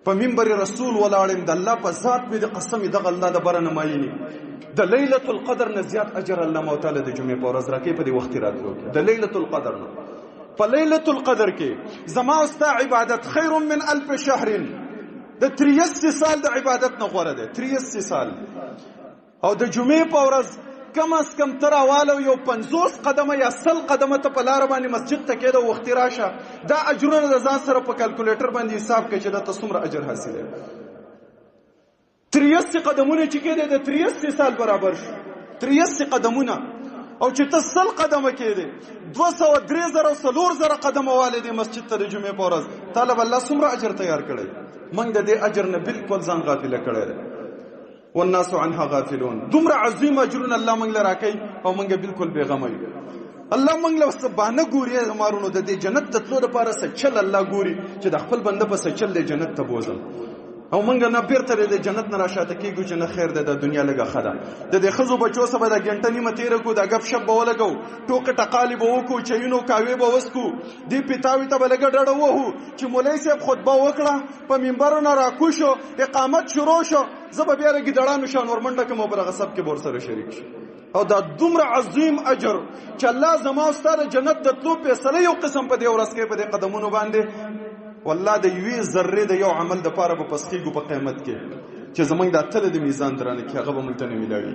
په منبر رسول ولاړم د الله په ذات مې د قسم دغه الله د بره نه مایني د لیلة القدر نه زیات اجر الله موتعالی د جمعې په ورځ راکوي په دې وخت راتلو کې د لیلة القدر نه په لیلة القدر کې زما او ستا عبادت خیر من 1000 شهر د 83 سال د عبادت نه غوره ده 83 سال او د جمعې په ورځ کم از کم تراواله یو 50 قدمه یا 100 قدمه ته په لار باندې مسجد ته کېده وخت راشه دا اجرونه د ځان سره په کیلکولیټر باندې حساب کړئ چې دا ته څومره اجر حاصله 83 قدمونه چې کېده د 83 سال برابر شو 83 قدمونه او چې ته 100 قدمه کېده 200 3000 قدمه والده مسجد ته د جمعې په ورځ طالب الله څومره اجر تیار کړی موږ د دې اجر نه بالکل ځان غافل کړی والناس عنها غافلون دومره عظیم اجرونه الله موږ لره کوي او موږ بالکل بیغمه یو الله موږ له سبانه ګوري زمارونو د دې جنت ته تلو لپاره سچل الله ګوري چې د خپل بنده په سچل د جنت ته بوزم او موږ نه بیرته د جنت نه راشاته کیږو چې نه خیر ده د دنیا لګه خدا د دې خزو بچو سبا د ګنټه نیمه تیر کو د غب شپ بولګو ټوکه ټقالی به وکړو چینو کاوي به وسکو دی پیتاوي ته بلګه ډډه وو چې مولوی صاحب خطبه وکړه په منبر نه راکوشو اقامت شروع شو زب بیا رګی دړانو شان ورمنډه کوم پر غصب کې بور سره شریک شي او دا دومره عظیم اجر چې الله زما ستاره جنت د تلو په سره یو قسم په دې ورځ کې په دې قدمونو باندې والله د یوې ذره د یو عمل د پاره په پسخیګو په قیامت کې چې زمونږ د اتل د میزان درانه کې هغه به مونږ ته نه ملاوي